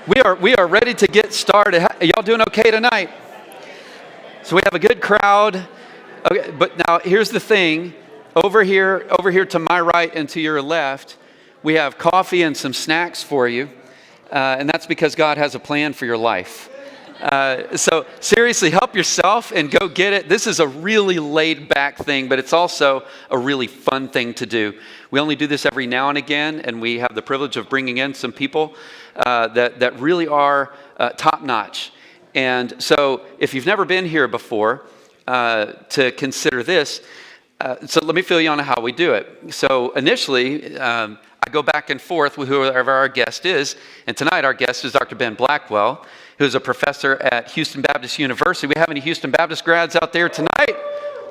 We are ready to get started. Y'all doing okay tonight? So we have a good crowd. Okay, but now here's the thing. Over here to my right and to your left, we have coffee and some snacks for you. And that's because God has a plan for your life. So seriously, help yourself and go get it. This is a really laid back thing, but it's also a really fun thing to do. We only do this every now and again, and we have the privilege of bringing in some people that really are top notch. And so if you've never been here before, to consider this, so let me fill you on how we do it. So initially, I go back and forth with whoever our guest is, and tonight our guest is Dr. Ben Blackwell, who's a professor at Houston Baptist University. We have any Houston Baptist grads out there tonight?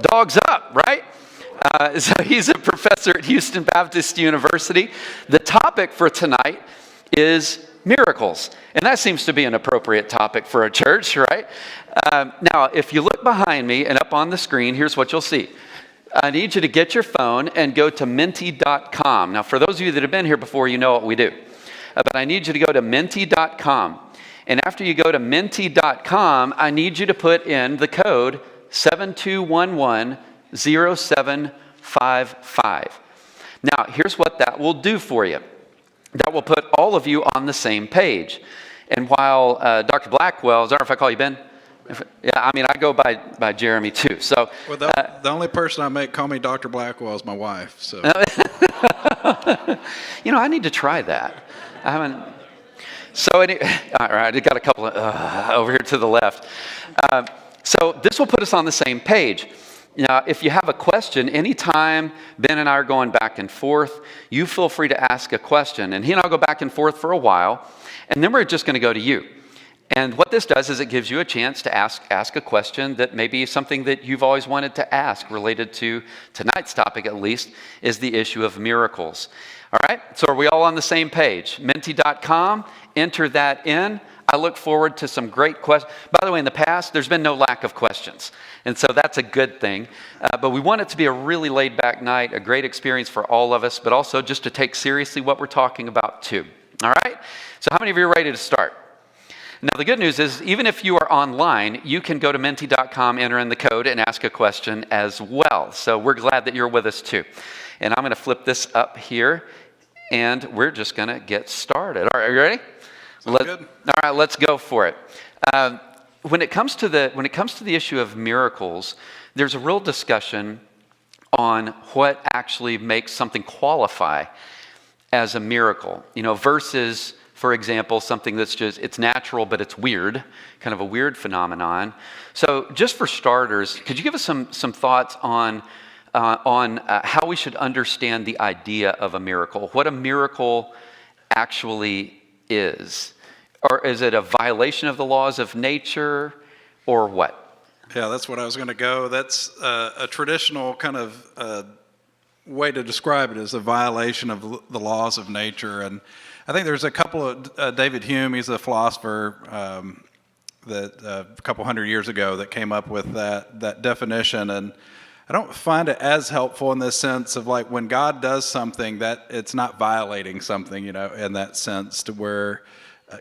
Dogs up, right? So he's a professor at Houston Baptist University. The topic for tonight is miracles, and that seems to be an appropriate topic for a church, right? Now, if you look behind me and up on the screen, here's what you'll see. I need you to get your phone and go to menti.com. Now, for those of you that have been here before, you know what we do. But I need you to go to menti.com. And after you go to menti.com, I need you to put in the code 72110755. Now, here's what that will do for you. That will put all of you on the same page. And while Dr. Blackwell, is that if I call you Ben? Yeah, I mean, I go by Jeremy too. So, well, the only person I make call me Dr. Blackwell is my wife. So, I need to try that. I haven't. So, all right, I got a couple over here to the left. So this will put us on the same page. Now, if you have a question, anytime Ben and I are going back and forth, you feel free to ask a question. And he and I will go back and forth for a while, and then we're just going to go to you. And what this does is it gives you a chance to ask a question that may be something that you've always wanted to ask, related to tonight's topic at least, is the issue of miracles. All right, so are we all on the same page? Menti.com, enter that in. I look forward to some great questions. By the way, in the past, there's been no lack of questions. And so that's a good thing. But we want it to be a really laid back night, a great experience for all of us, but also just to take seriously what we're talking about too. All right, so how many of you are ready to start? Now, the good news is, even if you are online, you can go to menti.com, enter in the code, and ask a question as well. So we're glad that you're with us too. And I'm going to flip this up here, and we're just going to get started. All right, are you ready? Good. All right, let's go for it. When it comes to the issue of miracles, there's a real discussion on what actually makes something qualify as a miracle. Versus, for example, something that's just, it's natural, but it's weird, kind of a weird phenomenon. So just for starters, could you give us some thoughts on how we should understand the idea of a miracle, what a miracle actually is? Or is it a violation of the laws of nature, or what? Yeah, that's what I was going to go. That's a traditional kind of way to describe it, as a violation of the laws of nature. And I think there's a couple of, David Hume, he's a philosopher that a couple hundred years ago that came up with that definition. And I don't find it as helpful in this sense of, like, when God does something, that it's not violating something, in that sense, to where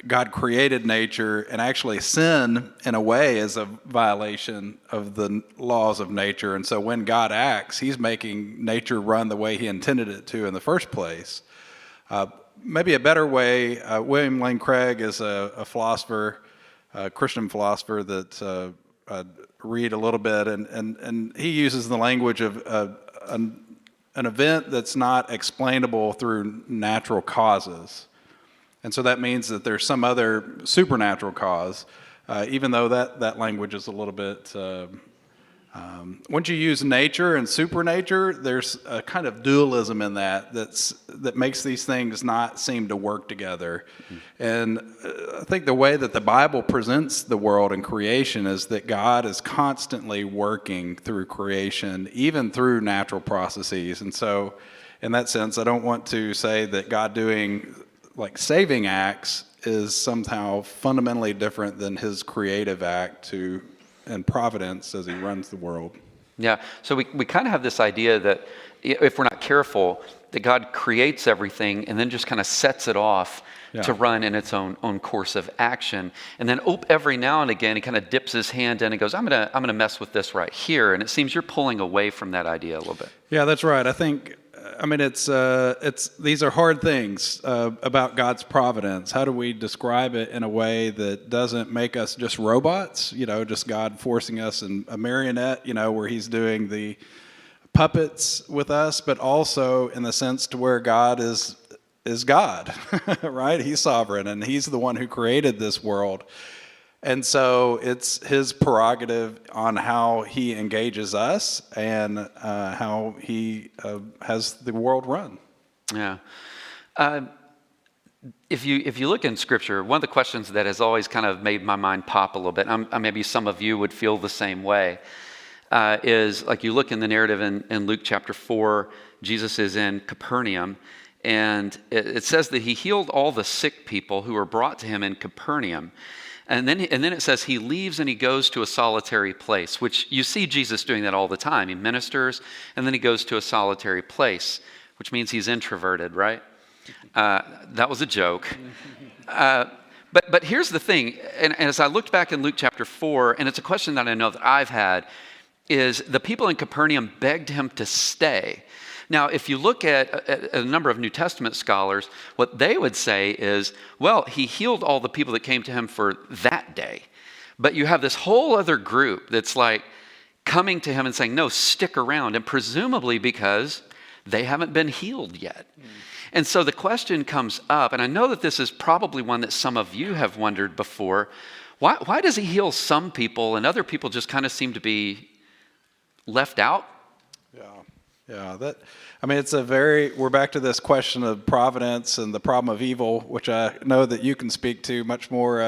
God created nature, and actually sin in a way is a violation of the laws of nature. And so when God acts, he's making nature run the way he intended it to in the first place. Maybe a better way, William Lane Craig is a philosopher, a Christian philosopher that I read a little bit, and he uses the language of an event that's not explainable through natural causes. And so that means that there's some other supernatural cause, even though that language is a little bit, once you use nature and supernature, there's a kind of dualism in that makes these things not seem to work together. And I think the way that the Bible presents the world and creation is that God is constantly working through creation, even through natural processes. And so in that sense, I don't want to say that God doing saving acts is somehow fundamentally different than his creative act and providence as he runs the world. Yeah, so we kind of have this idea that if we're not careful, that God creates everything and then just kind of sets it off Yeah. to run in its own course of action. And then every now and again, he kind of dips his hand in and goes, I'm gonna mess with this right here. And it seems you're pulling away from that idea a little bit. Yeah, that's right. I think, I mean, it's these are hard things about God's providence. How do we describe it in a way that doesn't make us just robots? Just God forcing us in a marionette. Where He's doing the puppets with us, but also in the sense to where God is God, right? He's sovereign, and He's the one who created this world. And so it's His prerogative on how He engages us and how He has the world run. Yeah. If you look in Scripture, one of the questions that has always kind of made my mind pop a little bit, maybe some of you would feel the same way, is like you look in the narrative in Luke chapter 4, Jesus is in Capernaum, and it says that He healed all the sick people who were brought to Him in Capernaum. And then it says He leaves and He goes to a solitary place, which you see Jesus doing that all the time. He ministers, and then He goes to a solitary place, which means He's introverted, right? That was a joke. But here's the thing, and as I looked back in Luke chapter 4, and it's a question that I know that I've had, is the people in Capernaum begged Him to stay. Now, if you look at a number of New Testament scholars, what they would say is, well, He healed all the people that came to Him for that day. But you have this whole other group that's like coming to Him and saying, no, stick around. And presumably because they haven't been healed yet. And so the question comes up, and I know that this is probably one that some of you have wondered before. Why does He heal some people and other people just kind of seem to be left out? Yeah, we're back to this question of providence and the problem of evil, which I know that you can speak to much more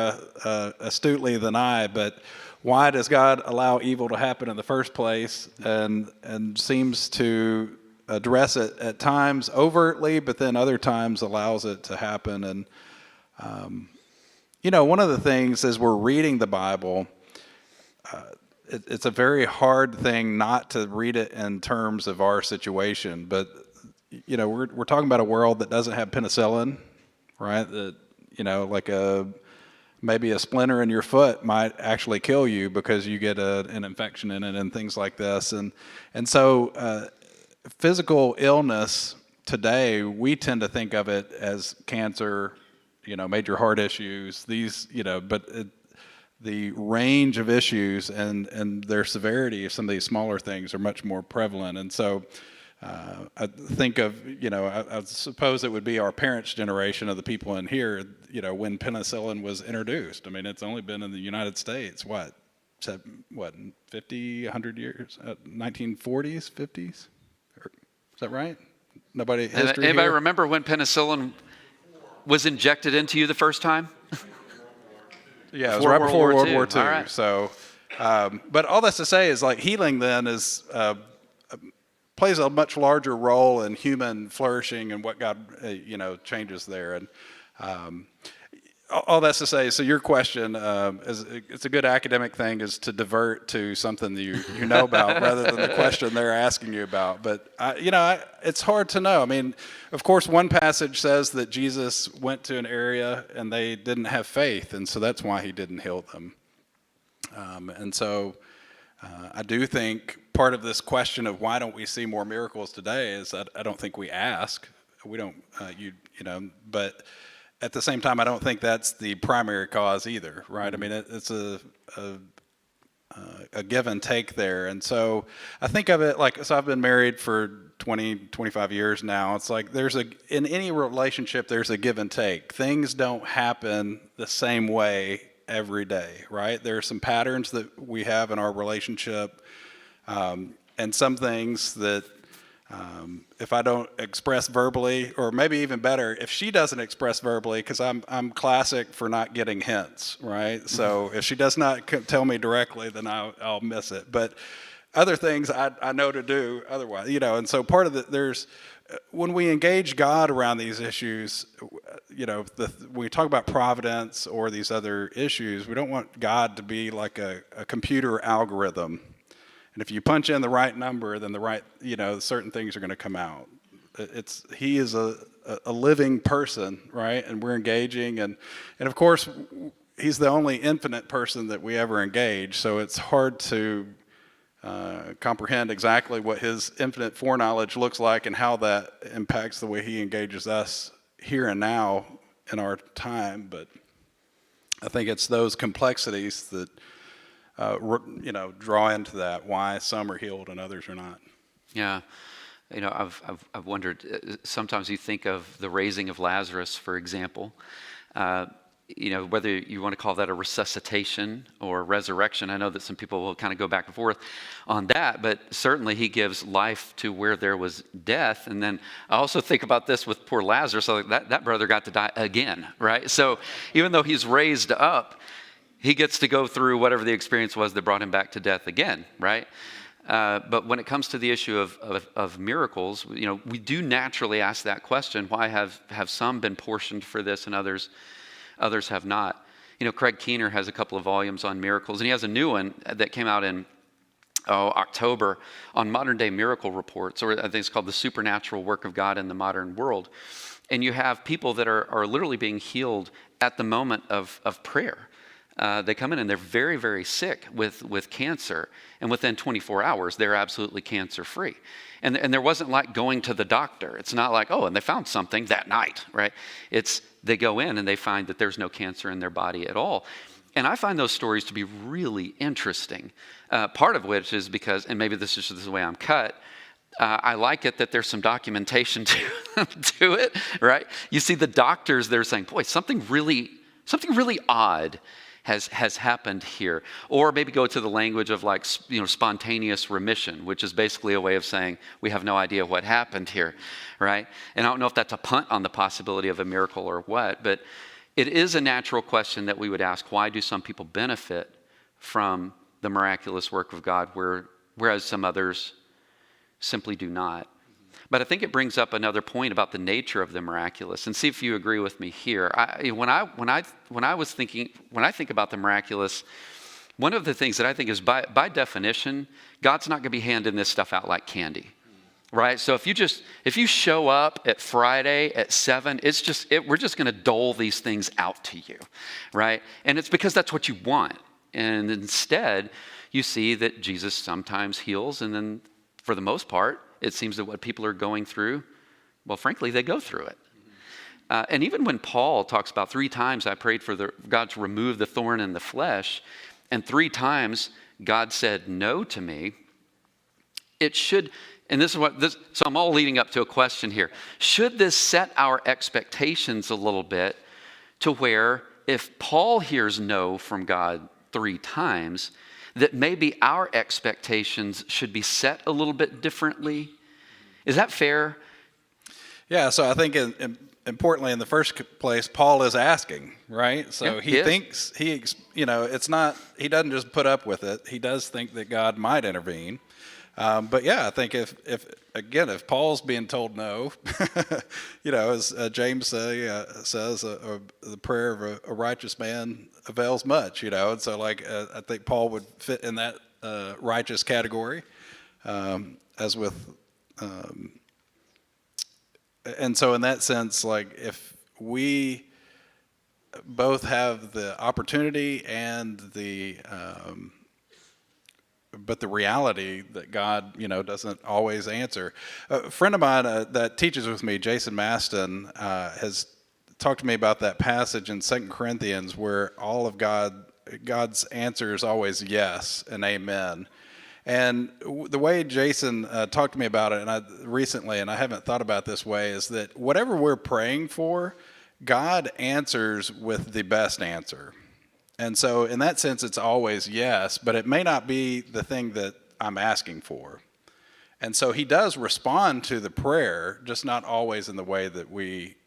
astutely than I, but why does God allow evil to happen in the first place and seems to address it at times overtly, but then other times allows it to happen? And, one of the things as we're reading the Bible, it's a very hard thing not to read it in terms of our situation, but we're talking about a world that doesn't have penicillin, right? That like maybe a splinter in your foot might actually kill you because you get an infection in it and things like this, and so physical illness today we tend to think of it as cancer, major heart issues. The range of issues and their severity of some of these smaller things are much more prevalent. And so I think of, I suppose it would be our parents' generation of the people in here, when penicillin was introduced. I mean, it's only been in the United States, 50, 100 years? 1940s, 50s? Is that right? Anybody remember when penicillin was injected into you the first time? Yeah, it was right before World War II. All right. So, but all that's to say is like healing then plays a much larger role in human flourishing and what God, changes there. And all that's to say, so your question is it's a good academic thing is to divert to something that you know about rather than the question they're asking you about. But it's hard to know. I mean, of course, one passage says that Jesus went to an area and they didn't have faith, and so that's why He didn't heal them. And so I do think part of this question of why don't we see more miracles today is that I don't think we ask. We don't, but at the same time, I don't think that's the primary cause either, right? I mean, it's a give and take there. And so I think of it like, so I've been married for 20, 25 years now. It's like in any relationship, there's a give and take. Things don't happen the same way every day, right? There are some patterns that we have in our relationship, and some things that if I don't express verbally, or maybe even better, if she doesn't express verbally, because I'm classic for not getting hints, right? So if she does not tell me directly, then I'll miss it. But other things I know to do otherwise, and so part of when we engage God around these issues, we talk about providence or these other issues, we don't want God to be like a computer algorithm. And if you punch in the right number, then certain things are going to come out. he is a living person, right? And we're engaging, and of course, he's the only infinite person that we ever engage. So it's hard to comprehend exactly what his infinite foreknowledge looks like and how that impacts the way he engages us here and now in our time. But I think it's those complexities that draw into that, why some are healed and others are not. Yeah. I've wondered, sometimes you think of the raising of Lazarus, for example, whether you want to call that a resuscitation or resurrection. I know that some people will kind of go back and forth on that, but certainly he gives life to where there was death. And then I also think about this with poor Lazarus, so that brother got to die again, right? So even though he's raised up, he gets to go through whatever the experience was that brought him back to death again, right? But when it comes to the issue of miracles, we do naturally ask that question: why have some been portioned for this and others have not? Craig Keener has a couple of volumes on miracles, and he has a new one that came out in October on modern day miracle reports, or I think it's called The Supernatural Work of God in the Modern World. And you have people that are literally being healed at the moment of prayer. They come in and they're very, very sick with cancer, and within 24 hours, they're absolutely cancer-free. And there wasn't like going to the doctor. It's not like, and they found something that night, right? It's they go in and they find that there's no cancer in their body at all. And I find those stories to be really interesting, part of which is because, and maybe this is just the way I'm cut, I like it that there's some documentation to it, right? You see the doctors, they're saying, boy, something really odd has happened here. Or maybe go to the language of spontaneous remission, which is basically a way of saying we have no idea what happened here, right? And I don't know if that's a punt on the possibility of a miracle or what, but it is a natural question that we would ask: why do some people benefit from the miraculous work of God, whereas some others simply do not? But I think it brings up another point about the nature of the miraculous, and see if you agree with me here. When I think about the miraculous, one of the things that I think is by definition, God's not going to be handing this stuff out like candy, right? So if you show up at Friday at 7, we're just going to dole these things out to you, right? And it's because that's what you want. And instead, you see that Jesus sometimes heals, and then for the most part, it seems that what people are going through, well, frankly, they go through it. And even when Paul talks about 3 times I prayed for God to remove the thorn in the flesh, and 3 times God said no to me, it should, and so I'm all leading up to a question here. Should this set our expectations a little bit to where if Paul hears no from God 3 times, that maybe our expectations should be set a little bit differently? Is that fair? Yeah, so I think importantly in the first place, Paul is asking, right? So yeah, he thinks, it's not, he doesn't just put up with it. He does think that God might intervene. But yeah, I think if Paul's being told no, as James says, the prayer of a righteous man avails much, and so I think Paul would fit in that righteous category, as with, and so in that sense, if we both have the opportunity and but the reality that God, doesn't always answer. A friend of mine that teaches with me, Jason Maston, has talked to me about that passage in 2 Corinthians where all of God's answer is always yes and amen. And the way Jason talked to me about it recently, and I haven't thought about this way, is that whatever we're praying for, God answers with the best answer. And so in that sense, it's always yes, but it may not be the thing that I'm asking for. And so he does respond to the prayer, just not always in the way that we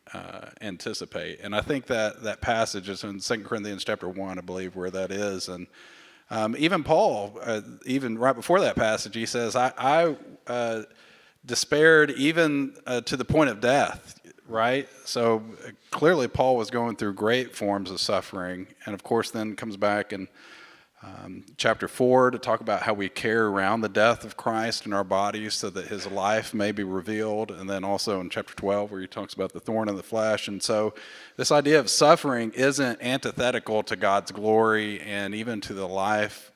anticipate. And I think that passage is in 2 Corinthians chapter 1, I believe, where that is. And even Paul, even right before that passage, he says, I despaired even to the point of death. Right? So clearly Paul was going through great forms of suffering, and of course then comes back and Chapter 4 to talk about how we carry around the death of Christ in our bodies so that his life may be revealed. And then also in chapter 12 where he talks about the thorn in the flesh. And so this idea of suffering isn't antithetical to God's glory and even to the life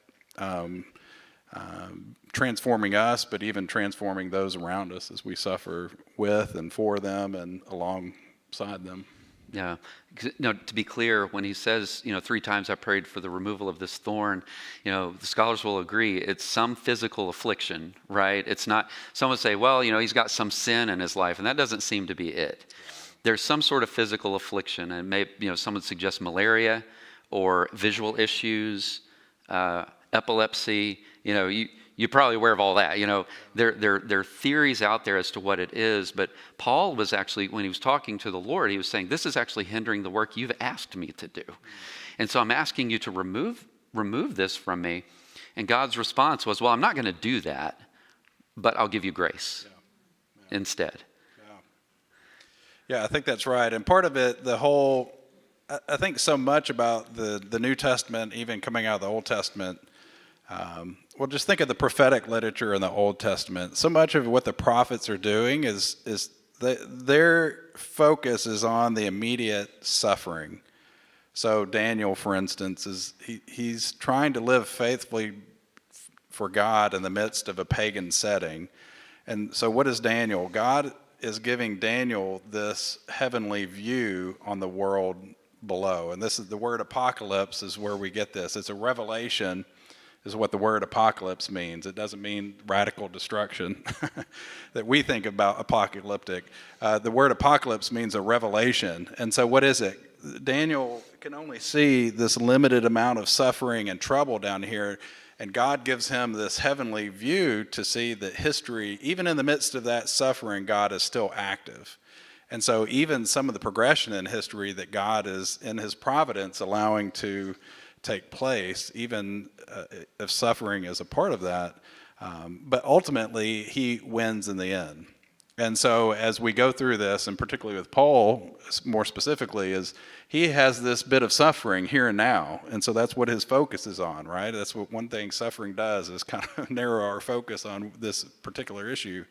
transforming us, but even transforming those around us as we suffer with and for them and alongside them. Yeah. No, to be clear, when he says, 3 times I prayed for the removal of this thorn, the scholars will agree it's some physical affliction, right? It's not, some would say, well, he's got some sin in his life, and that doesn't seem to be it. There's some sort of physical affliction, and maybe, some would suggest malaria or visual issues, epilepsy. You're probably aware of all that. There are theories out there as to what it is, but Paul was actually, when he was talking to the Lord, he was saying, this is actually hindering the work you've asked me to do. And so I'm asking you to remove this from me. And God's response was, well, I'm not going to do that, but I'll give you grace instead. Yeah, I think that's right. And part of it, I think so much about the New Testament, even coming out of the Old Testament, well, just think of the prophetic literature in the Old Testament. So much of what the prophets are doing is their focus is on the immediate suffering. So Daniel, for instance, he's trying to live faithfully for God in the midst of a pagan setting. And so what is Daniel? God is giving Daniel this heavenly view on the world below. And this is the word apocalypse is where we get this. It's a revelation is what the word apocalypse means. It doesn't mean radical destruction that we think about apocalyptic. The word apocalypse means a revelation. And so what is it? Daniel can only see this limited amount of suffering and trouble down here, and God gives him this heavenly view to see that history, even in the midst of that suffering, God is still active. And so even some of the progression in history that God is in his providence allowing to take place, even if suffering is a part of that. But ultimately, he wins in the end. And so as we go through this, and particularly with Paul, more specifically, is he has this bit of suffering here and now. And so that's what his focus is on, right? That's what one thing suffering does, is kind of narrow our focus on this particular issue.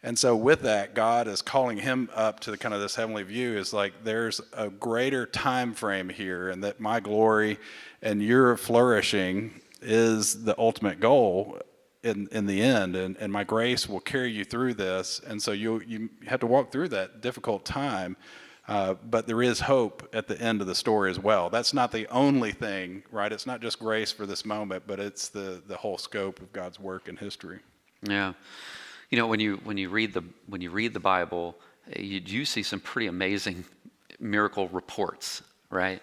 And so with that, God is calling him up to the kind of this heavenly view. Is like there's a greater time frame here, and that my glory and your flourishing is the ultimate goal in the end, and my grace will carry you through this. And so you have to walk through that difficult time, but there is hope at the end of the story as well. That's not the only thing, right? It's not just grace for this moment, but it's the whole scope of God's work in history. Yeah. When you read the Bible, you do see some pretty amazing miracle reports, right?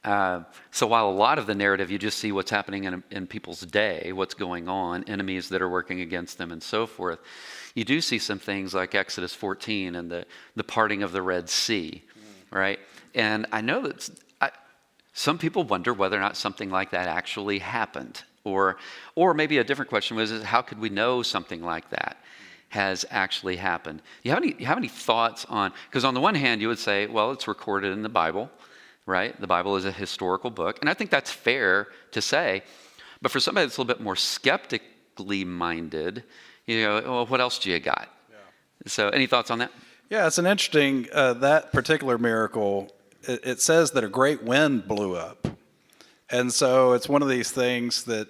So while a lot of the narrative, you just see what's happening in people's day, what's going on, enemies that are working against them and so forth, you do see some things like Exodus 14 and the parting of the Red Sea, right? And I know that some people wonder whether or not something like that actually happened. Or maybe a different question was, how could we know something like that has actually happened? You have any thoughts on, because on the one hand, you would say, well, it's recorded in the Bible, right? The Bible is a historical book, and I think that's fair to say. But for somebody that's a little bit more skeptically minded, well, what else do you got? Yeah. So any thoughts on that? Yeah, it's an interesting, that particular miracle, it says that a great wind blew up. And so it's one of these things that,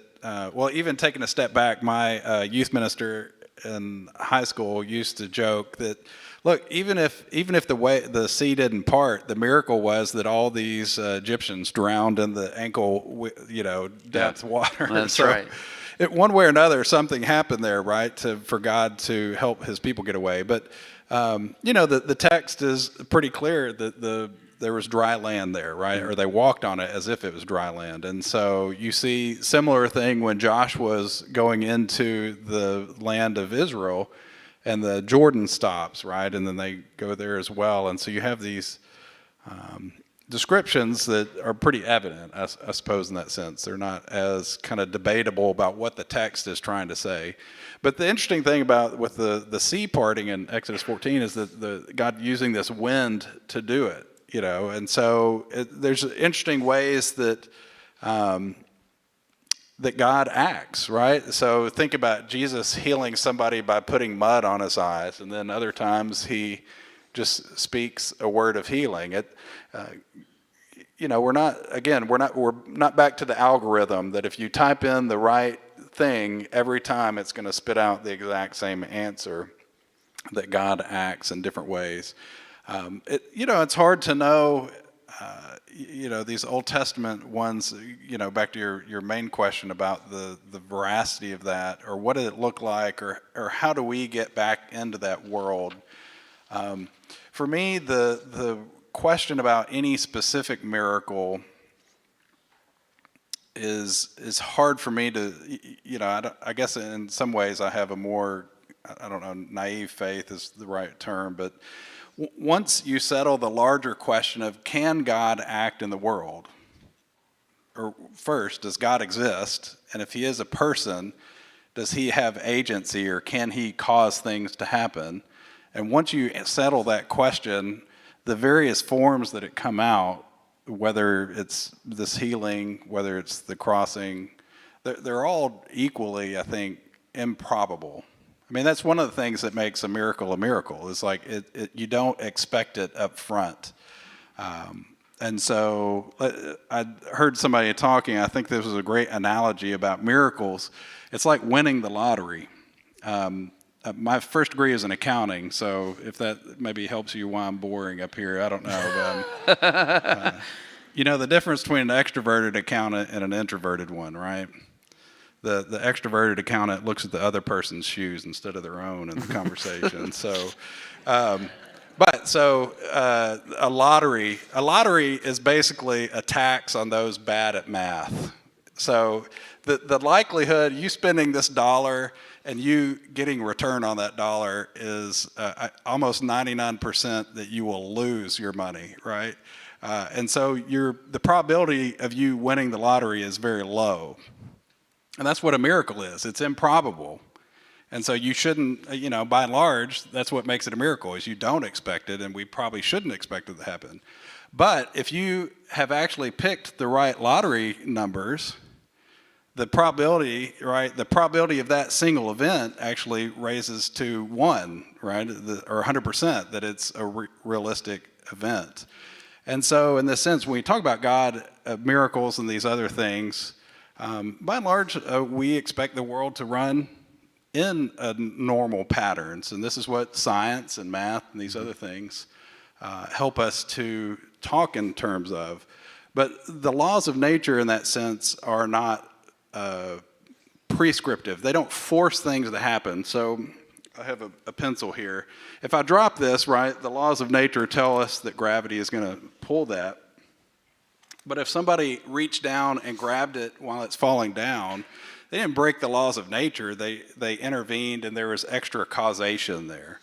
even taking a step back, my youth minister in high school used to joke that, look, even if the sea didn't part, the miracle was that all these Egyptians drowned in the ankle, depth water. That's so right. One way or another, something happened there, right, for God to help his people get away. But the text is pretty clear that there was dry land there, right? Or they walked on it as if it was dry land. And so you see similar thing when Joshua was going into the land of Israel and the Jordan stops, right? And then they go there as well. And so you have these descriptions that are pretty evident, I suppose, in that sense. They're not as kind of debatable about what the text is trying to say. But the interesting thing about with the sea parting in Exodus 14 is that God using this wind to do it. And so there's interesting ways that that God acts, right? So think about Jesus healing somebody by putting mud on his eyes, and then other times he just speaks a word of healing. We're not back to the algorithm that if you type in the right thing every time, it's going to spit out the exact same answer. That God acts in different ways. It's hard to know. These Old Testament ones. Back to your main question about the veracity of that, or what did it look like, or how do we get back into that world? For me, the question about any specific miracle is hard for me to. I guess in some ways I have a more, I don't know, naive faith is the right term, but once you settle the larger question of can God act in the world, or first, does God exist? And if he is a person, does he have agency, or can he cause things to happen? And once you settle that question, the various forms that it come out, whether it's this healing, whether it's the crossing, they're all equally, I think, improbable. I mean, that's one of the things that makes a miracle. It's like you don't expect it up front. And so I heard somebody talking, I think this was a great analogy about miracles. It's like winning the lottery. My first degree is in accounting, so if that maybe helps you why I'm boring up here, I don't know. But, the difference between an extroverted accountant and an introverted one, right? The extroverted accountant looks at the other person's shoes instead of their own in the conversation. A lottery is basically a tax on those bad at math. So the likelihood you spending this dollar and you getting return on that dollar is almost 99% that you will lose your money, right? And so the probability of you winning the lottery is very low. And that's what a miracle is. It's improbable. And so you shouldn't, by and large, that's what makes it a miracle, is you don't expect it, and we probably shouldn't expect it to happen. But if you have actually picked the right lottery numbers, the probability of that single event actually raises to 1, right? Or 100% that it's a realistic event. And so in this sense, when we talk about God, miracles and these other things, by and large, we expect the world to run in normal patterns. And this is what science and math and these other things help us to talk in terms of. But the laws of nature in that sense are not prescriptive. They don't force things to happen. So I have a pencil here. If I drop this, right, the laws of nature tell us that gravity is going to pull that. But if somebody reached down and grabbed it while it's falling down, they didn't break the laws of nature. They intervened, and there was extra causation there.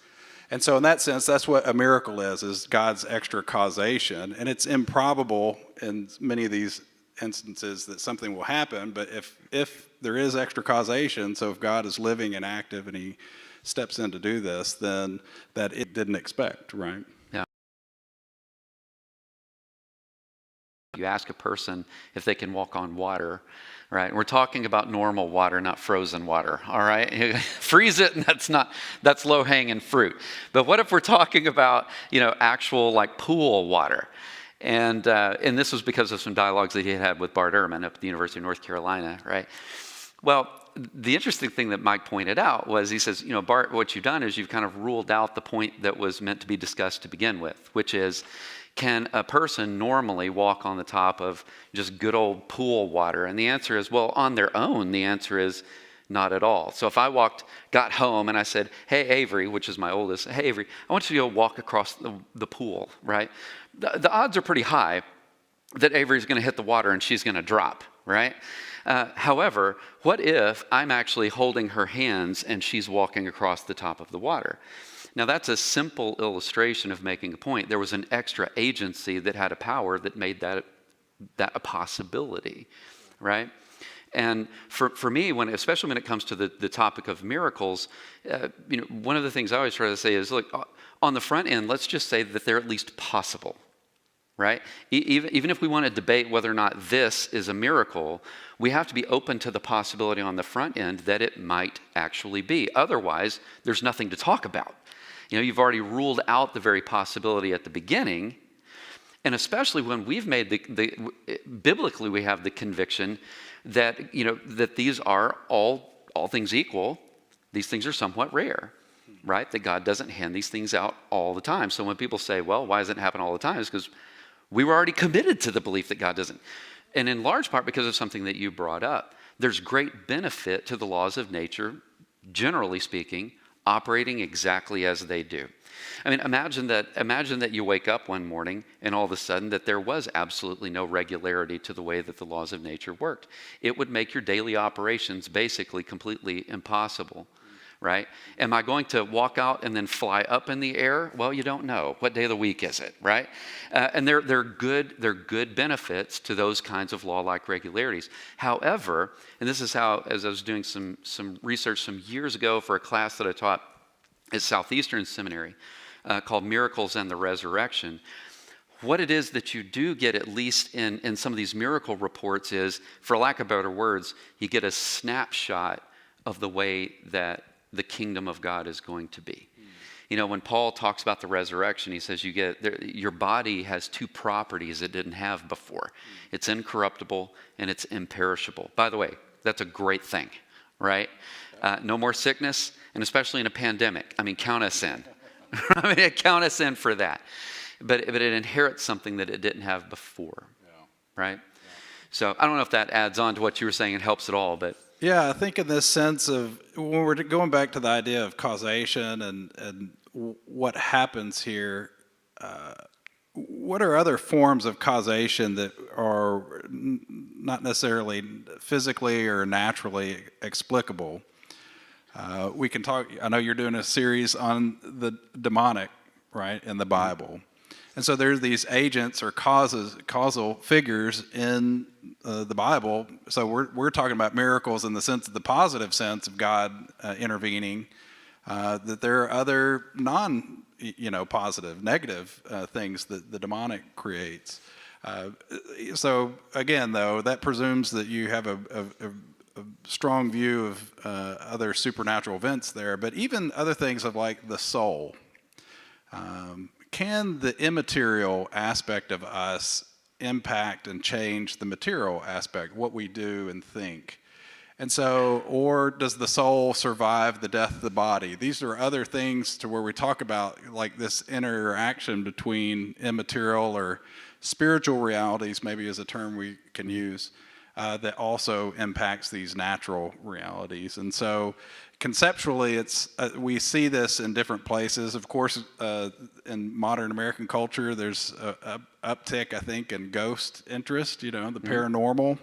And so in that sense, that's what a miracle is God's extra causation. And it's improbable in many of these instances that something will happen, but if there is extra causation, so if God is living and active and he steps in to do this, then that it didn't expect, right? Yeah. You ask a person if they can walk on water, right? We're talking about normal water, not frozen water, all right? Freeze it, and that's low-hanging fruit. But what if we're talking about, actual like pool water? And this was because of some dialogues that he had with Bart Ehrman up at the University of North Carolina, right? Well, the interesting thing that Mike pointed out was he says, Bart, what you've done is you've kind of ruled out the point that was meant to be discussed to begin with, which is, can a person normally walk on the top of just good old pool water? And the answer is, well, on their own, the answer is not at all. So if I got home and I said, hey, Avery, which is my oldest, hey, Avery, I want you to go walk across the pool, right? The odds are pretty high that Avery's going to hit the water and she's going to drop, right? However, what if I'm actually holding her hands and she's walking across the top of the water? Now, that's a simple illustration of making a point. There was an extra agency that had a power that made that a possibility, right? And for me, especially when it comes to the topic of miracles, one of the things I always try to say is, look, on the front end, let's just say that they're at least possible, right? Even if we want to debate whether or not this is a miracle, we have to be open to the possibility on the front end that it might actually be. Otherwise, there's nothing to talk about. You've already ruled out the very possibility at the beginning, and especially when we've made biblically we have the conviction that that these are all things equal, these things are somewhat rare, right? That God doesn't hand these things out all the time. So when people say, well, why doesn't it happen all the time? It's because we were already committed to the belief that God doesn't. And in large part because of something that you brought up. There's great benefit to the laws of nature, generally speaking, operating exactly as they do. I mean, imagine that you wake up one morning and all of a sudden that there was absolutely no regularity to the way that the laws of nature worked. It would make your daily operations basically completely impossible, right? Am I going to walk out and then fly up in the air? Well, you don't know. What day of the week is it, right? And they're good benefits to those kinds of law-like regularities. However, and this is how, as I was doing some research some years ago for a class that I taught at Southeastern Seminary called Miracles and the Resurrection, what it is that you do get, at least in some of these miracle reports, is, for lack of better words, you get a snapshot of the way that the kingdom of God is going to be. When Paul talks about the resurrection, he says your body has two properties it didn't have before. It's incorruptible and it's imperishable. By the way, that's a great thing, right? No more sickness, and especially in a pandemic. I mean, count us in. Count us in for that. But it inherits something that it didn't have before, right? Yeah. So I don't know if that adds on to what you were saying and helps at all, but... Yeah, I think in this sense of, when we're going back to the idea of causation and what happens here, what are other forms of causation that are not necessarily physically or naturally explicable? We can talk, I know you're doing a series on the demonic, right, in the Bible. And so there's these agents or causal figures in the Bible. So we're talking about miracles in the sense of the positive sense of God intervening. That there are other positive, negative things that the demonic creates. So again, though, that presumes that you have a strong view of other supernatural events there. But even other things of like the soul. Can the immaterial aspect of us impact and change the material aspect, what we do and think? And so, or does the soul survive the death of the body? These are other things to where we talk about like this interaction between immaterial or spiritual realities, maybe is a term we can use, that also impacts these natural realities. And so conceptually, it's we see this in different places. Of course, in modern American culture, there's a uptick, I think, in ghost interest, the paranormal.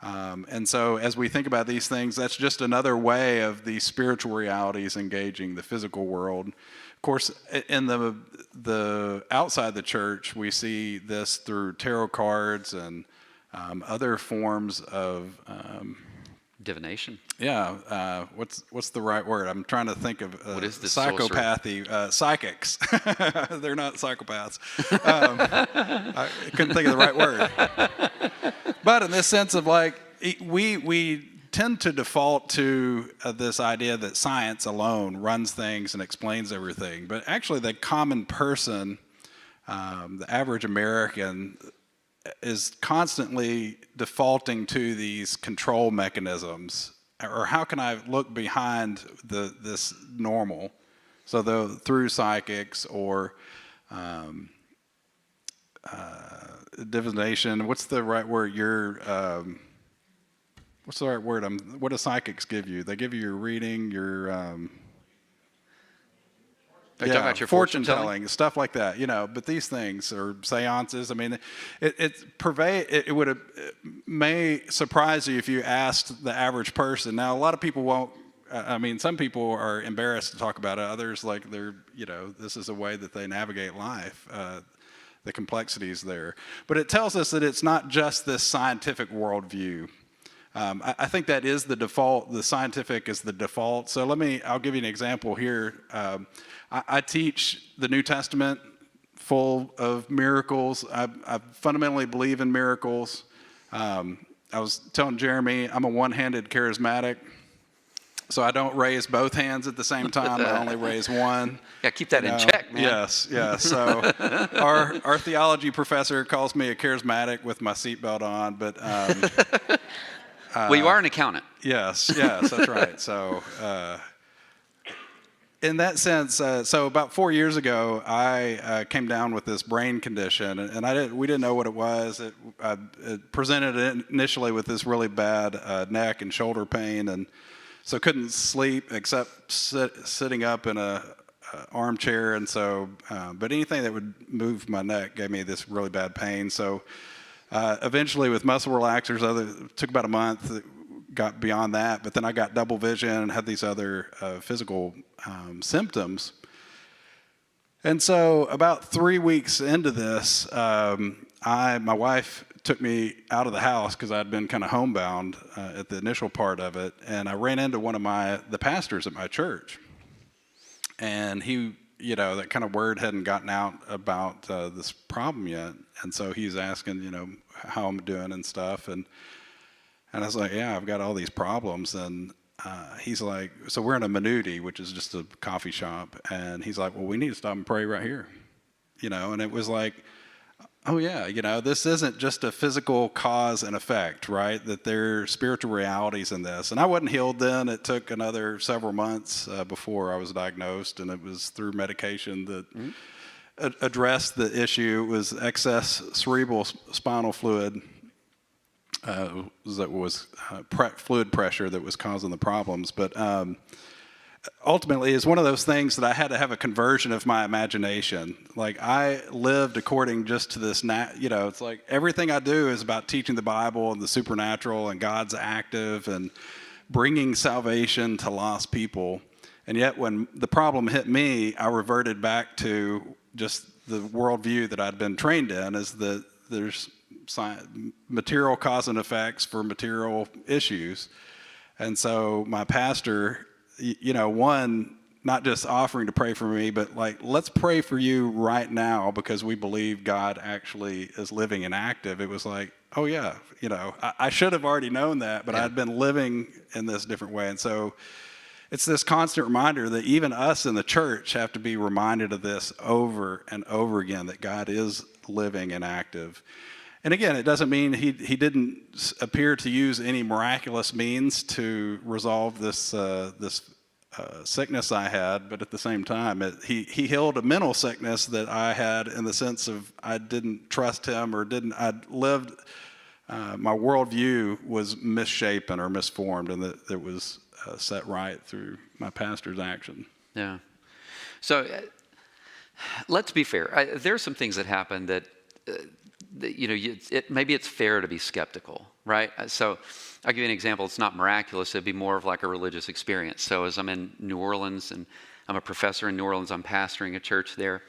And so as we think about these things, that's just another way of these spiritual realities engaging the physical world. Of course, in the outside the church, we see this through tarot cards and other forms of divination. Yeah, what's the right word? I'm trying to think of what is this psychopathy. Psychics. They're not psychopaths. I couldn't think of the right word. But in this sense of like, we tend to default to this idea that science alone runs things and explains everything. But actually, the common person, the average American, is constantly defaulting to these control mechanisms, or how can I look behind this normal? So through psychics or divination. What's the right word? What's the right word? What do psychics give you? They give you your reading, your Are you talking about your fortune telling, stuff like that, but these things, or seances, I mean, it may surprise you if you asked the average person. Now, a lot of people won't, some people are embarrassed to talk about it. Others, like this is a way that they navigate life, the complexities there. But it tells us that it's not just this scientific worldview. I think that is the default. The scientific is the default. So I'll give you an example here. I teach the New Testament full of miracles. I fundamentally believe in miracles. I was telling Jeremy, I'm a one-handed charismatic. So I don't raise both hands at the same time. I only raise one. Yeah, keep that in check, man. Yes. So our theology professor calls me a charismatic with my seatbelt on, but well, you are an accountant. yes, that's right. So in that sense, so about 4 years ago, I came down with this brain condition, and we didn't know what it was. It presented initially with this really bad neck and shoulder pain, and so couldn't sleep except sitting up in a armchair, and so but anything that would move my neck gave me this really bad pain. So eventually, with muscle relaxers, it took about a month. Got beyond that, but then I got double vision and had these other physical symptoms. And so about 3 weeks into this, my wife took me out of the house because I'd been kind of homebound at the initial part of it, and I ran into one of the pastors at my church, and he, that kind of word hadn't gotten out about this problem yet, and so he's asking, how I'm doing and stuff, and I was like, yeah, I've got all these problems, and he's like, so we're in a Minuti, which is just a coffee shop, and he's like, well, we need to stop and pray right here, and it was like, oh yeah, this isn't just a physical cause and effect, right? That there are spiritual realities in this. And I wasn't healed then. It took another several months before I was diagnosed, and it was through medication that addressed the issue. It was excess cerebral spinal fluid that was fluid pressure that was causing the problems. But ultimately, it's one of those things that I had to have a conversion of my imagination. Like, I lived according just to this, it's like everything I do is about teaching the Bible and the supernatural and God's active and bringing salvation to lost people. And yet when the problem hit me, I reverted back to just the worldview that I'd been trained in, is that there's material cause and effects for material issues. And so my pastor, one, not just offering to pray for me, but like, let's pray for you right now because we believe God actually is living and active. It was like, oh yeah, I should have already known that, but I'd been living in this different way. And so it's this constant reminder that even us in the church have to be reminded of this over and over again, that God is living and active. And again, it doesn't mean he didn't appear to use any miraculous means to resolve this sickness I had, but at the same time, he healed a mental sickness that I had, in the sense of I didn't trust him, or I'd lived, my worldview was misshapen or misformed, and that it was set right through my pastor's action. Yeah. So let's be fair. There are some things that happen that maybe it's fair to be skeptical, right? So I'll give you an example. It's not miraculous. It'd be more of like a religious experience. So as I'm in New Orleans, and I'm a professor in New Orleans, I'm pastoring a church there.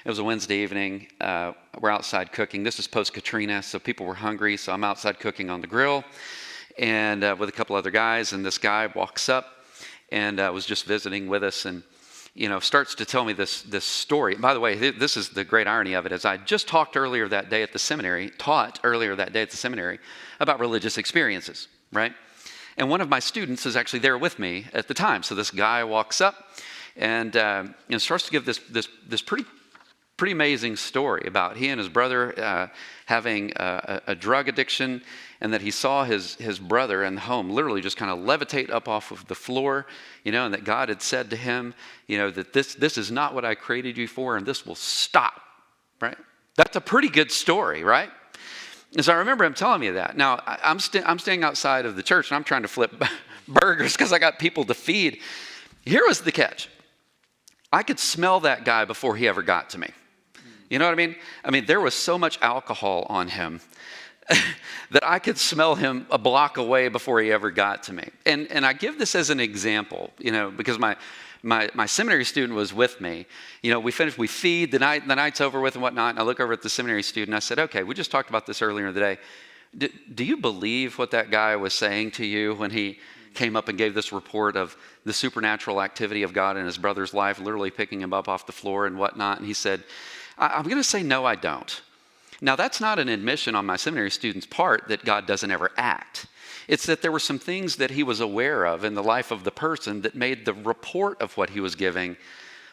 It was a Wednesday evening. We're outside cooking. This is post-Katrina, so people were hungry. So I'm outside cooking on the grill, and with a couple other guys. And this guy walks up and was just visiting with us, and starts to tell me this story. By the way, this is the great irony of it, is I just taught earlier that day at the seminary about religious experiences, right? And one of my students is actually there with me at the time. So this guy walks up and starts to give this pretty amazing story about he and his brother having a drug addiction, and that he saw his brother in the home literally just kind of levitate up off of the floor, and that God had said to him, that this is not what I created you for, and this will stop, right? That's a pretty good story, right? And so I remember him telling me that. Now, I'm staying outside of the church, and I'm trying to flip burgers because I got people to feed. Here was the catch. I could smell that guy before he ever got to me. You know what I mean? I mean, there was so much alcohol on him that I could smell him a block away before he ever got to me. And I give this as an example, because my seminary student was with me. We finished, we feed, the night's over with and whatnot, and I look over at the seminary student, and I said, okay, we just talked about this earlier in the day. Do you believe what that guy was saying to you when he came up and gave this report of the supernatural activity of God in his brother's life, literally picking him up off the floor and whatnot? And he said, I'm going to say, no, I don't. Now, that's not an admission on my seminary student's part that God doesn't ever act. It's that there were some things that he was aware of in the life of the person that made the report of what he was giving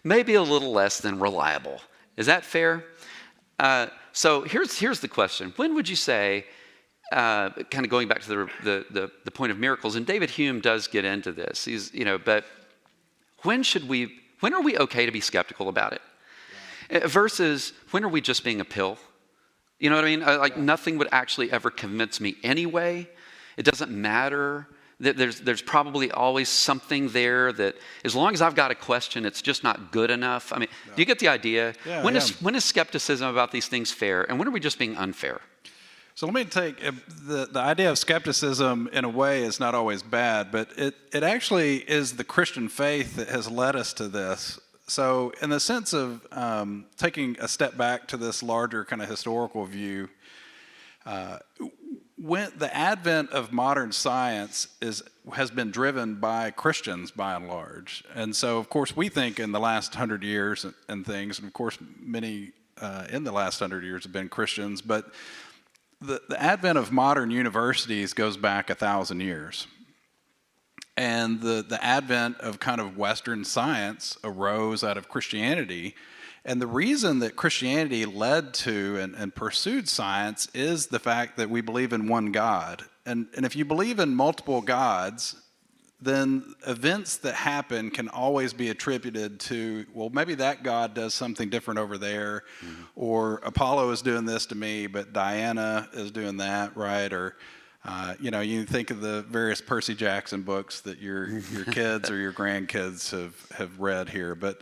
maybe a little less than reliable. Is that fair? So here's the question. When would you say, kind of going back to the point of miracles, and David Hume does get into this, but when are we okay to be skeptical about it? Yeah. Versus when are we just being a pill? You know what I mean? Nothing would actually ever convince me anyway. It doesn't matter. There's probably always something there that, as long as I've got a question, it's just not good enough. I mean, do you get the idea? Yeah, when is skepticism about these things fair, and when are we just being unfair? So let me take the idea of skepticism in a way is not always bad, but it actually is the Christian faith that has led us to this. So in the sense of taking a step back to this larger kind of historical view, when the advent of modern science has been driven by Christians by and large. And so, of course, we think in the last 100 years and things, and of course, many in the last 100 years have been Christians, but the advent of modern universities goes back 1,000 years. And the advent of kind of Western science arose out of Christianity. And the reason that Christianity led to and pursued science is the fact that we believe in one God. And if you believe in multiple gods, then events that happen can always be attributed to, well, maybe that God does something different over there, or Apollo is doing this to me, but Diana is doing that, right? Or, you think of the various Percy Jackson books that your kids or your grandkids have read here, but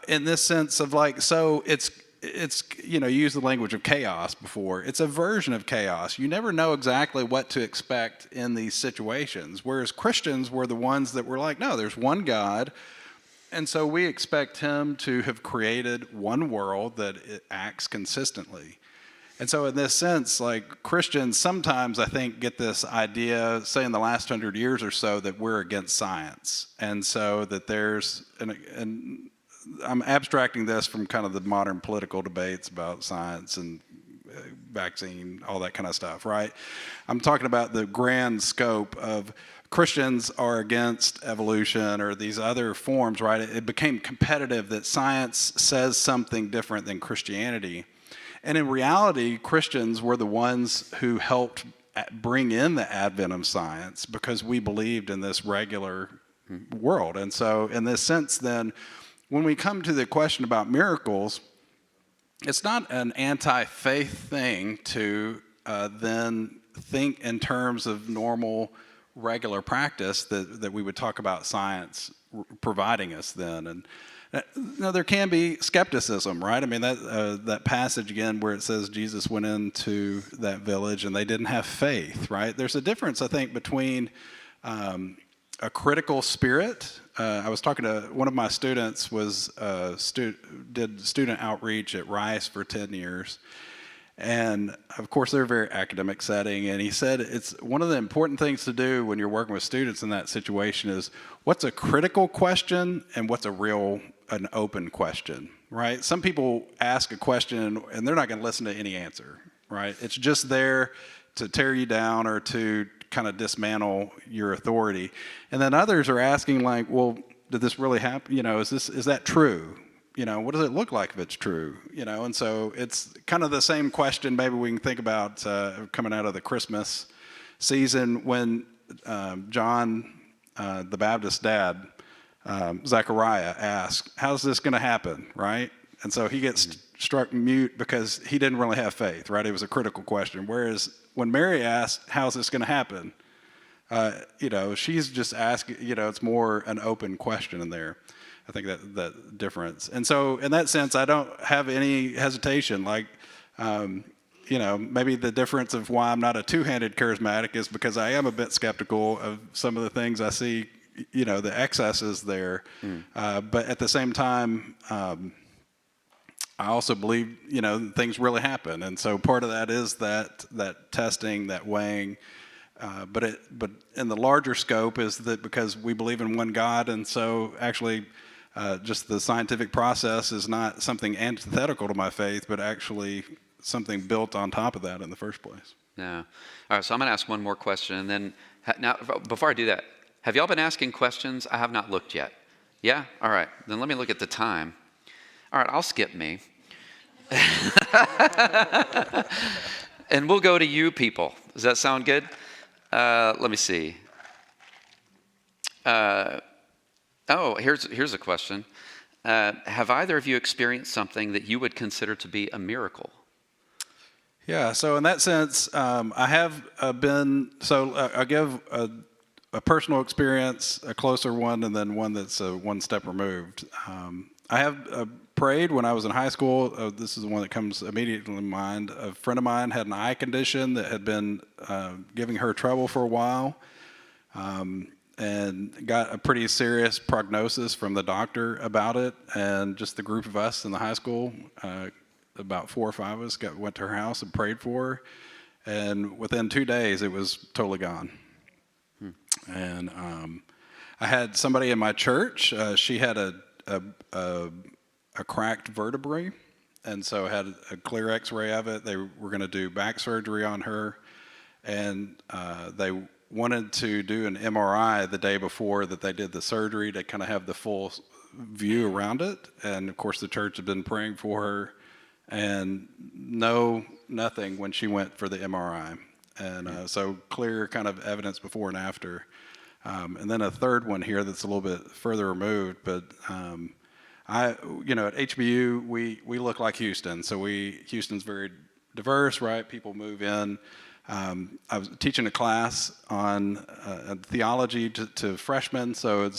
in this sense of so it's you used the language of chaos before. It's a version of chaos. You never know exactly what to expect in these situations. Whereas Christians were the ones that were like, no, there's one God. And so we expect him to have created one world that it acts consistently. And so in this sense, Christians sometimes, I think, get this idea, say in the last 100 years or so, that we're against science. And so that there's, and I'm abstracting this from kind of the modern political debates about science and vaccine, all that kind of stuff, right? I'm talking about the grand scope of Christians are against evolution or these other forms, right? It became competitive that science says something different than Christianity. And in reality, Christians were the ones who helped bring in the advent of science because we believed in this regular world. And so in this sense, then, when we come to the question about miracles, it's not an anti-faith thing to then think in terms of normal, regular practice that we would talk about science providing us then. And now there can be skepticism, right? I mean, that passage again where it says Jesus went into that village and they didn't have faith, right? There's a difference, I think, between a critical spirit. I was talking to one of my students did student outreach at Rice for 10 years. And of course, they're a very academic setting. And he said it's one of the important things to do when you're working with students in that situation is what's a critical question and what's an open question, right? Some people ask a question and they're not going to listen to any answer, right? It's just there to tear you down or to kind of dismantle your authority. And then others are asking well, did this really happen? Is that true? What does it look like if it's true? And so it's kind of the same question maybe we can think about coming out of the Christmas season when John, the Baptist dad, Zechariah asked, how's this going to happen, right? And so he gets struck mute because he didn't really have faith, right? It was a critical question. Whereas when Mary asked, how's this going to happen? She's just asking, it's more an open question in there. I think that difference. And so in that sense, I don't have any hesitation. Maybe the difference of why I'm not a two-handed charismatic is because I am a bit skeptical of some of the things I see, the excesses there. But at the same time, I also believe, things really happen. And so part of that is that testing, that weighing. But in the larger scope is that because we believe in one God, and so actually just the scientific process is not something antithetical to my faith, but actually something built on top of that in the first place. Yeah. All right, so I'm going to ask one more question, and then now before I do that, have y'all been asking questions? I have not looked yet. Yeah? All right. Then let me look at the time. All right, I'll skip me. And we'll go to you people. Does that sound good? Let me see. Here's a question. Have either of you experienced something that you would consider to be a miracle? Yeah, so in that sense, I have been, so I'll give a personal experience, a closer one, and then one that's one step removed. I have prayed when I was in high school. This is the one that comes immediately to mind. A friend of mine had an eye condition that had been giving her trouble for a while, and got a pretty serious prognosis from the doctor about it. And just the group of us in the high school, about 4 or 5 of us, went to her house and prayed for her. And within 2 days, it was totally gone. And I had somebody in my church. She had a cracked vertebrae, and so had a clear X-ray of it. They were going to do back surgery on her, and they wanted to do an MRI the day before that they did the surgery to kind of have the full view around it. And of course, the church had been praying for her, and nothing when she went for the MRI. And so clear kind of evidence before and after. And then a third one here that's a little bit further removed, but at HBU, we look like Houston. So Houston's very diverse, right? People move in. I was teaching a class on theology to freshmen, so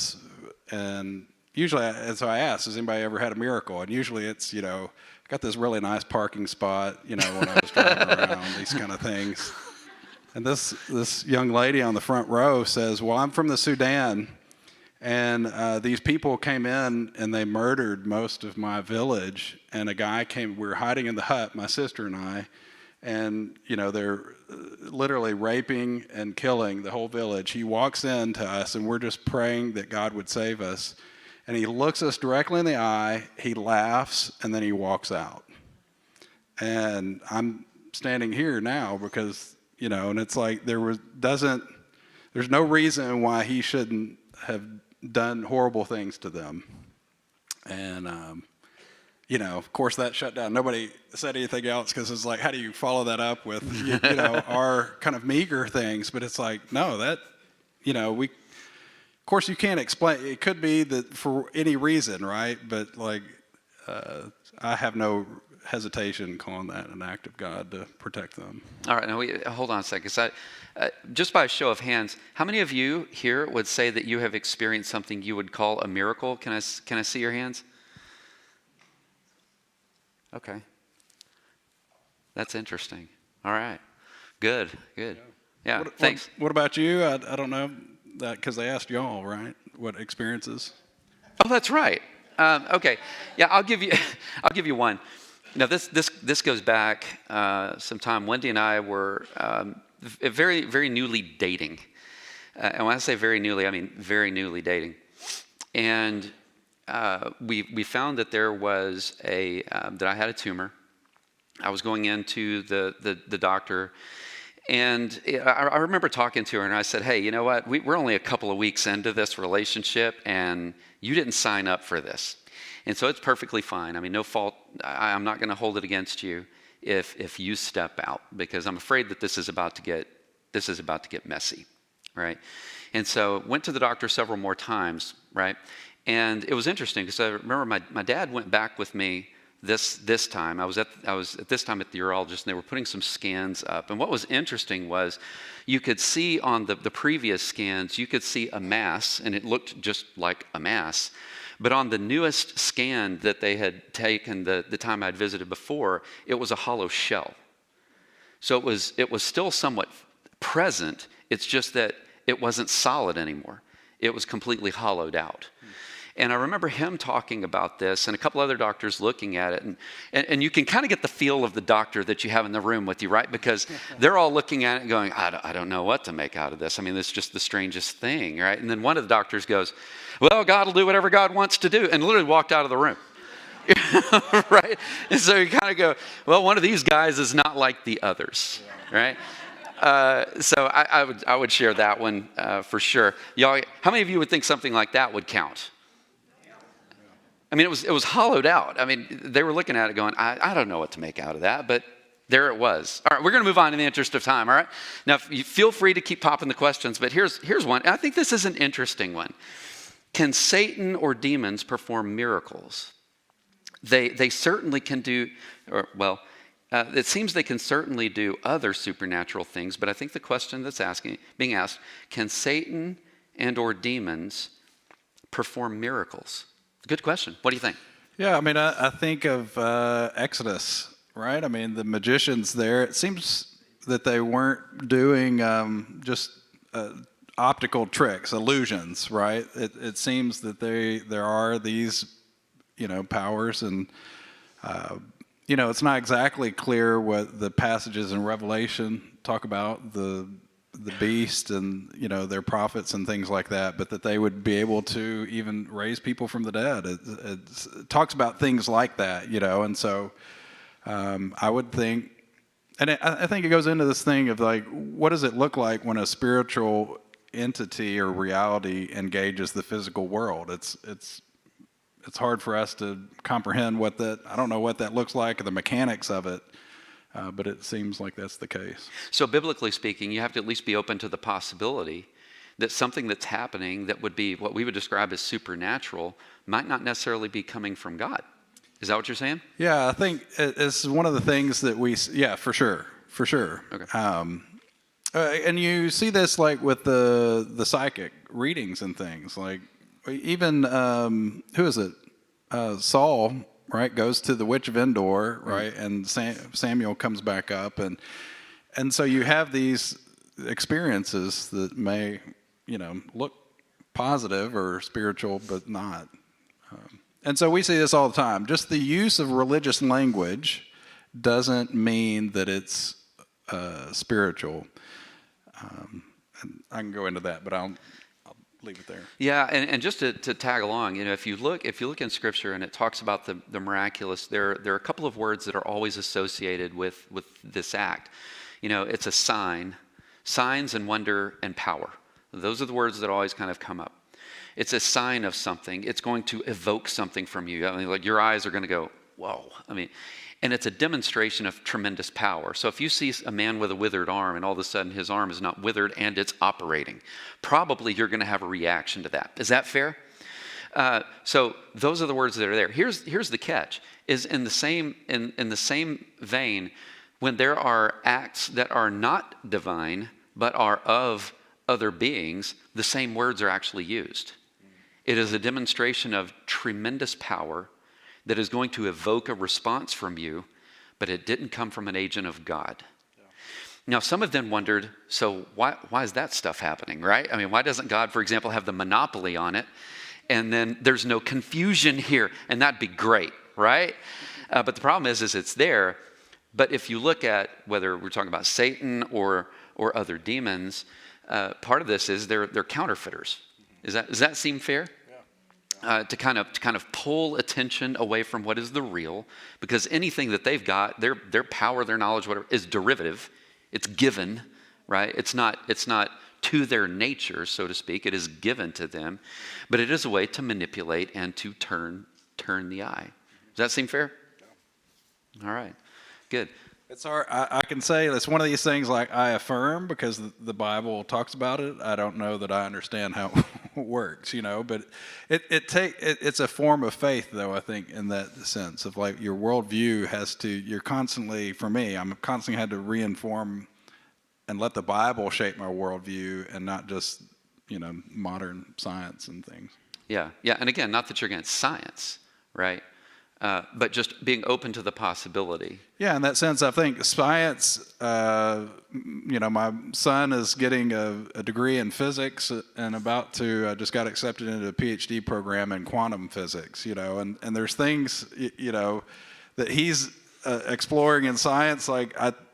usually I asked, has anybody ever had a miracle? And usually it's, got this really nice parking spot, when I was driving around, these kind of things. And this young lady on the front row says, well, I'm from the Sudan, and these people came in and they murdered most of my village, and a guy came, we were hiding in the hut, my sister and I, and they're literally raping and killing the whole village. He walks in to us, and we're just praying that God would save us, and he looks us directly in the eye, he laughs, and then he walks out. And I'm standing here now because and it's like there's no reason why he shouldn't have done horrible things to them. And of course that shut down. Nobody said anything else because it's like, how do you follow that up with our kind of meager things? But it's like, no, that of course you can't explain. It could be that for any reason, right? But I have no hesitation calling that an act of God to protect them. All right, now hold on a second. So, just by a show of hands, how many of you here would say that you have experienced something you would call a miracle? Can I see your hands? Okay, that's interesting. All right, good. Yeah, thanks. What about you? I don't know that because they asked y'all, right? What experiences? Oh, that's right. Okay, yeah, I'll give you one. Now, this goes back some time. Wendy and I were very, very newly dating. And when I say very newly, I mean very newly dating. And we found that there was that I had a tumor. I was going into the doctor. And I remember talking to her, and I said, hey, you know what? We're only a couple of weeks into this relationship, and you didn't sign up for this. And so it's perfectly fine. I mean, no fault. I'm not going to hold it against you if you step out, because I'm afraid that this is about to get messy, right? And so went to the doctor several more times, right? And it was interesting because I remember my dad went back with me this time. I was at this time at the urologist, and they were putting some scans up. And what was interesting was you could see on the previous scans, you could see a mass, and it looked just like a mass. But on the newest scan that they had taken the time I'd visited before, it was a hollow shell. So it was still somewhat present. It's just that it wasn't solid anymore. It was completely hollowed out. And I remember him talking about this and a couple other doctors looking at it. And you can kind of get the feel of the doctor that you have in the room with you, right? Because they're all looking at it and going, I don't know what to make out of this. I mean, this is just the strangest thing, right? And then one of the doctors goes, well, God will do whatever God wants to do, and literally walked out of the room. Right? And so you kind of go, well, one of these guys is not like the others, right? So I would share that one for sure. Y'all, how many of you would think something like that would count? I mean, it was hollowed out. I mean, they were looking at it going, I don't know what to make out of that, but there it was. All right, we're going to move on in the interest of time, all right? Now, you feel free to keep popping the questions, but here's one. I think this is an interesting one. Can Satan or demons perform miracles? They certainly can do, it seems they can certainly do other supernatural things, but I think the question that's being asked, can Satan and or demons perform miracles? Good question. What do you think? Yeah, I mean, I think of Exodus, right? I mean, the magicians there, it seems that they weren't doing just optical tricks, illusions, right? It seems that there are these, powers, and it's not exactly clear what the passages in Revelation talk about the beast and their prophets and things like that, but that they would be able to even raise people from the dead. It talks about things like that, and so I would think, and I think it goes into this thing of like, what does it look like when a spiritual entity or reality engages the physical world? It's hard for us to comprehend I don't know what that looks like or the mechanics of it, but it seems like that's the case. So biblically speaking, you have to at least be open to the possibility that something that's happening that would be what we would describe as supernatural might not necessarily be coming from God. Is that what you're saying? Yeah, I think it's one of the things that for sure. Okay. And you see this like with the psychic readings and things, like even who is it? Saul, right, goes to the witch of Endor, right, and Samuel comes back up, and so you have these experiences that may, look positive or spiritual, but not. And so we see this all the time. Just the use of religious language doesn't mean that it's spiritual. And I can go into that, but I'll leave it there. Yeah, and just to tag along, if you look in Scripture and it talks about the miraculous, there are a couple of words that are always associated with this act. It's a sign, signs and wonder and power. Those are the words that always kind of come up. It's a sign of something. It's going to evoke something from you. I mean, like your eyes are going to go, whoa. I mean, and it's a demonstration of tremendous power. So if you see a man with a withered arm and all of a sudden his arm is not withered and it's operating, probably you're going to have a reaction to that. Is that fair? So those are the words that are there. Here's the catch: is in the same vein, when there are acts that are not divine but are of other beings, the same words are actually used. It is a demonstration of tremendous power that is going to evoke a response from you, but it didn't come from an agent of God. Yeah. Now, some have then wondered, so why is that stuff happening, right? I mean, why doesn't God, for example, have the monopoly on it, and then there's no confusion here, and that'd be great, right? But the problem is it's there. But if you look at whether we're talking about Satan or other demons, part of this is they're counterfeiters. Does that seem fair? To kind of pull attention away from what is the real, because anything that they've got, their power, their knowledge, whatever, is derivative. It's given, right? It's not to their nature, so to speak. It is given to them, but it is a way to manipulate and to turn the eye. Does that seem fair? Yeah. All right, good. It's hard. I can say it's one of these things like I affirm because the Bible talks about it. I don't know that I understand how it works, but it's a form of faith, though, I think, in that sense of like your worldview I'm constantly had to reinform and let the Bible shape my worldview and not just, modern science and things. Yeah. And again, not that you're against science, right? but just being open to the possibility. Yeah, in that sense, I think science, my son is getting a degree in physics and about to, just got accepted into a PhD program in quantum physics, and there's things, that he's exploring in science,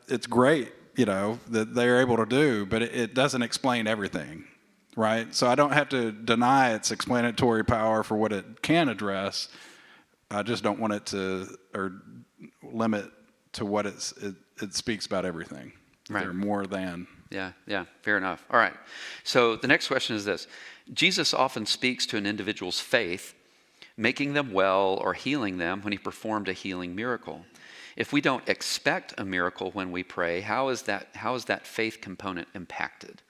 it's great, that they're able to do, but it doesn't explain everything, right? So I don't have to deny its explanatory power for what it can address. I just don't want it to, or limit to what it speaks about everything. Right. They're more than. Yeah, fair enough. All right. So the next question is this. Jesus often speaks to an individual's faith, making them well or healing them when he performed a healing miracle. If we don't expect a miracle when we pray, how is that faith component impacted?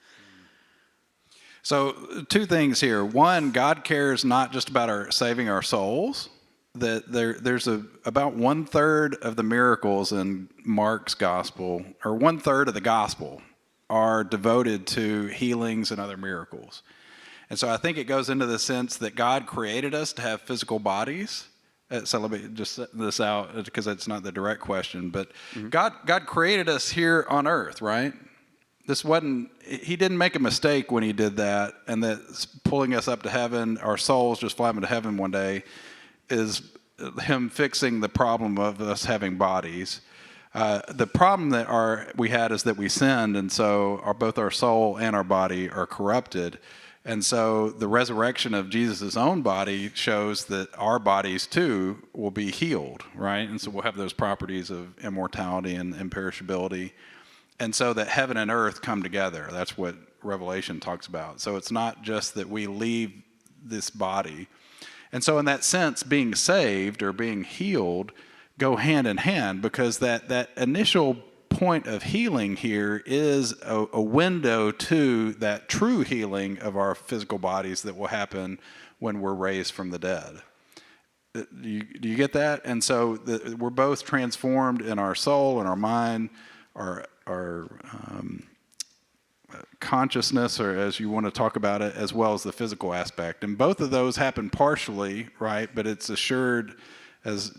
So two things here. One, God cares not just about saving our souls. That there's about 1/3 of the miracles in Mark's gospel, or 1/3 of the gospel, are devoted to healings and other miracles. And so I think it goes into the sense that God created us to have physical bodies. So let me just set this out because it's not the direct question, but God created us here on earth, right? He didn't make a mistake when he did that, and that pulling us up to heaven, our souls just flying to heaven one day, is him fixing the problem of us having bodies. The problem that we had is that we sinned, and so both our soul and our body are corrupted. And so the resurrection of Jesus' own body shows that our bodies too will be healed, right? And so we'll have those properties of immortality and imperishability. And so that heaven and earth come together. That's what Revelation talks about. So it's not just that we leave this body. And so in that sense, being saved or being healed go hand in hand, because that initial point of healing here is a window to that true healing of our physical bodies that will happen when we're raised from the dead. Do you get that? And so we're both transformed in our soul and our mind, our consciousness, or as you want to talk about it, as well as the physical aspect. And both of those happen partially, right? But it's assured, as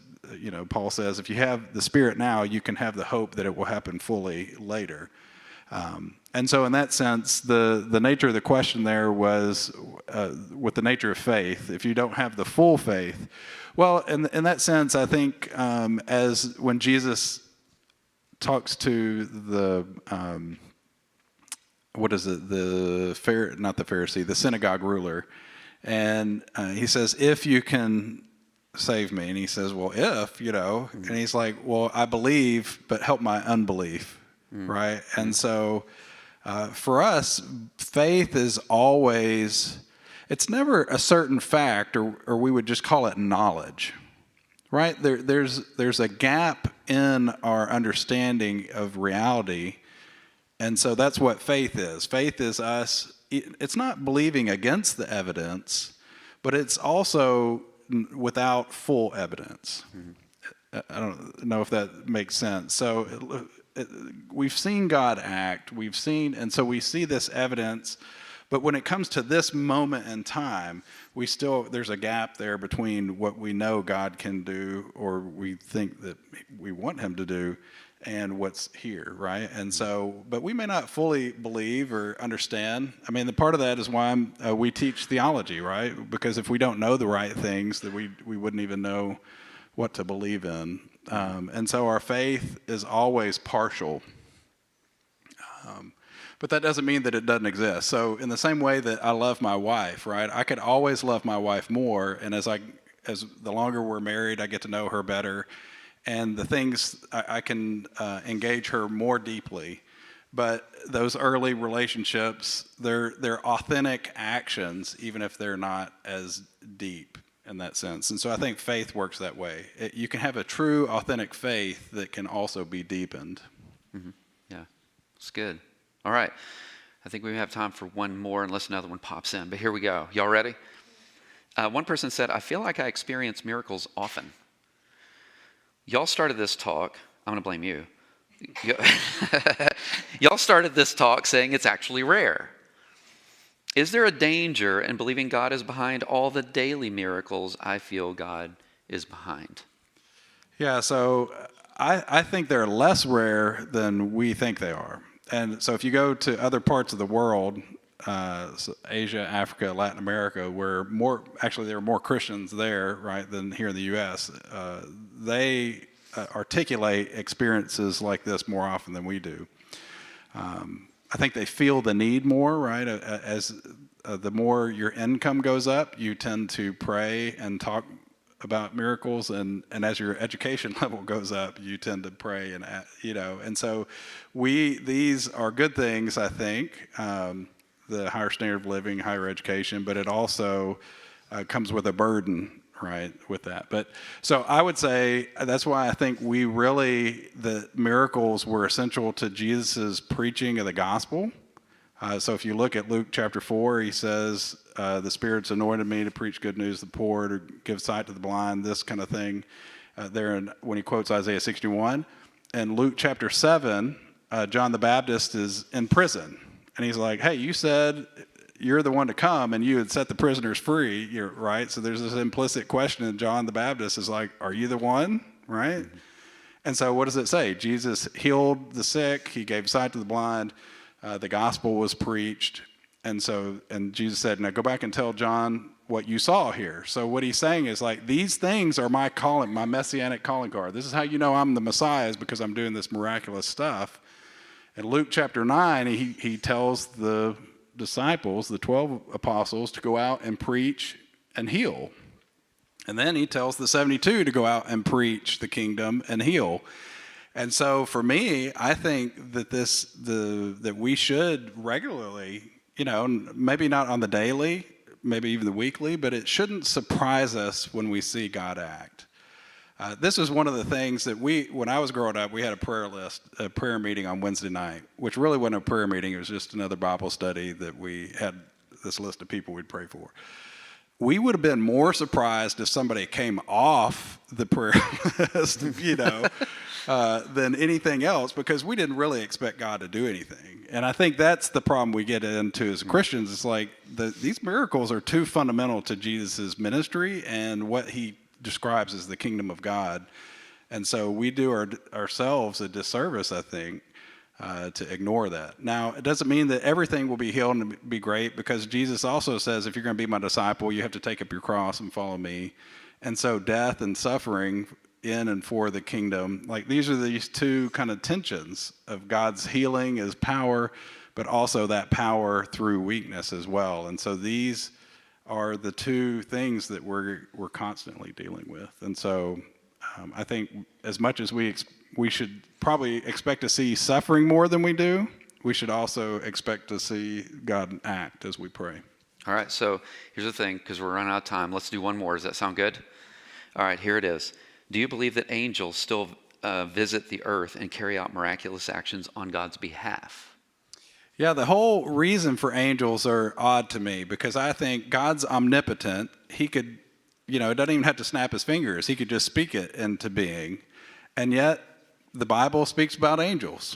Paul says, if you have the Spirit now, you can have the hope that it will happen fully later. And so in that sense, the nature of the question there was with the nature of faith. If you don't have the full faith, well, in that sense, I think as when Jesus talks to the not the Pharisee, the synagogue ruler, and he says, if you can save me. And he says, well, and he's like, well, I believe, but help my unbelief, right? And so for us, faith is always, it's never a certain fact, or we would just call it knowledge, right? There's a gap in our understanding of reality. And so that's what faith is. Faith is us, it's not believing against the evidence, but it's also without full evidence. I don't know if that makes sense. So we've seen God act, and so we see this evidence, but when it comes to this moment in time, there's a gap there between what we know God can do, or we think that we want him to do, and what's here, right? And so, but we may not fully believe or understand. I mean, the part of that is why we teach theology, right? Because if we don't know the right things, then we wouldn't even know what to believe in. And so our faith is always partial. But that doesn't mean that it doesn't exist. So in the same way that I love my wife, right? I could always love my wife more, and as the longer we're married, I get to know her better. And the things I can engage her more deeply. But those early relationships, they're authentic actions, even if they're not as deep in that sense. And so I think faith works that way. You can have a true, authentic faith that can also be deepened. Mm-hmm. Yeah, it's good. All right. I think we have time for one more unless another one pops in. But here we go. Y'all ready? One person said, I feel like I experience miracles often. Y'all started this talk, I'm going to blame you. Y'all started this talk saying it's actually rare. Is there a danger in believing God is behind all the daily miracles I feel God is behind? Yeah, so I think they're less rare than we think they are. And so if you go to other parts of the world, so Asia, Africa, Latin America, where there are more Christians there, right, than here in the U.S., they articulate experiences like this more often than we do. I think they feel the need more, right? As the more your income goes up, you tend to pray and talk about miracles, and as your education level goes up, you tend to pray, and and so these are good things, I think. The higher standard of living, higher education, but it also comes with a burden, right, with that. But so I would say that's why I think the miracles were essential to Jesus's preaching of the gospel. So if you look at Luke chapter 4, he says, the Spirit's anointed me to preach good news to the poor, to give sight to the blind, this kind of thing, when he quotes Isaiah 61. In Luke chapter 7, John the Baptist is in prison. And he's like, hey, you said you're the one to come and you had set the prisoners free, right? So there's this implicit question, and John the Baptist is like, are you the one, right? Mm-hmm. And so what does it say? Jesus healed the sick. He gave sight to the blind. The gospel was preached. And Jesus said, now go back and tell John what you saw here. So what he's saying is like, these things are my calling, my messianic calling card. This is how you know I'm the Messiah, is because I'm doing this miraculous stuff. In Luke chapter 9, he tells the disciples, the 12 apostles, to go out and preach and heal. And then he tells the 72 to go out and preach the kingdom and heal. And so for me, I think that that we should regularly, maybe not on the daily, maybe even the weekly, but it shouldn't surprise us when we see God act. This was one of the things that when I was growing up, we had a prayer meeting on Wednesday night, which really wasn't a prayer meeting. It was just another Bible study that we had this list of people we'd pray for. We would have been more surprised if somebody came off the prayer list, than anything else, because we didn't really expect God to do anything. And I think that's the problem we get into as Christians. It's like these miracles are too fundamental to Jesus' ministry and what he describes as the kingdom of God. And so we do ourselves a disservice, I think, to ignore that. Now, it doesn't mean that everything will be healed and be great, because Jesus also says, if you're going to be my disciple, you have to take up your cross and follow me. And so death and suffering in and for the kingdom, like these are these two kind of tensions of God's healing as power, but also that power through weakness as well. And so these are the two things that we're constantly dealing with. And so I think as much as we should probably expect to see suffering more than we do, we should also expect to see God act as we pray. All right, so here's the thing, because we're running out of time. Let's do one more. Does that sound good? All right, here it is. Do you believe that angels still visit the earth and carry out miraculous actions on God's behalf? Yeah, the whole reason for angels are odd to me, because I think God's omnipotent. He could, it doesn't even have to snap his fingers. He could just speak it into being. And yet the Bible speaks about angels,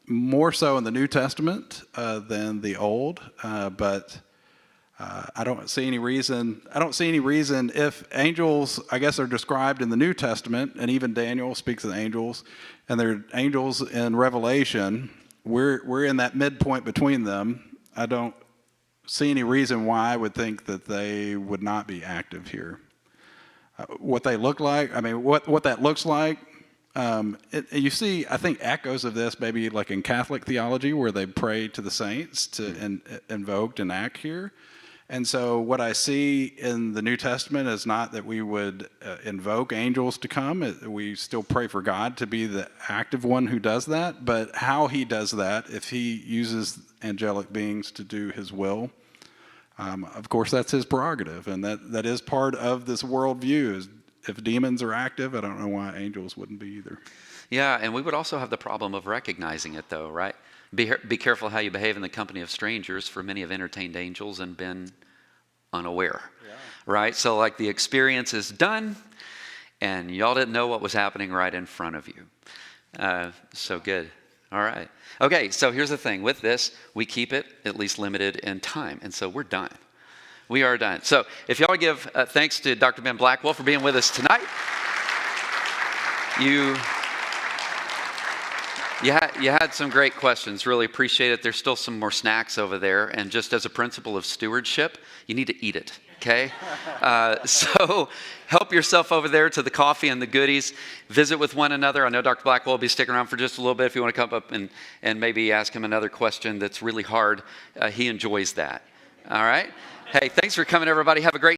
more so in the New Testament than the Old. But I don't see any reason if angels, I guess, are described in the New Testament, and even Daniel speaks of angels, and they're angels in Revelation. We're in that midpoint between them. I don't see any reason why I would think that they would not be active here. What they look like, what that looks like, you see, I think, echoes of this maybe like in Catholic theology, where they pray to the saints to invoked and act here. And so what I see in the New Testament is not that we would invoke angels to come. We still pray for God to be the active one who does that. But how he does that, if he uses angelic beings to do his will, of course, that's his prerogative. And that is part of this worldview. Is if demons are active, I don't know why angels wouldn't be either. Yeah, and we would also have the problem of recognizing it, though, right? Be careful how you behave in the company of strangers, for many have entertained angels and been unaware, right? So like the experience is done, and y'all didn't know what was happening right in front of you. So good. All right. Okay, so here's the thing. With this, we keep it at least limited in time, and so we're done. We are done. So if y'all give thanks to Dr. Ben Blackwell for being with us tonight. You you had some great questions. Really appreciate it. There's still some more snacks over there. And just as a principle of stewardship, you need to eat it, okay? So help yourself over there to the coffee and the goodies. Visit with one another. I know Dr. Blackwell will be sticking around for just a little bit if you want to come up and maybe ask him another question that's really hard. He enjoys that. All right? Hey, thanks for coming, everybody. Have a great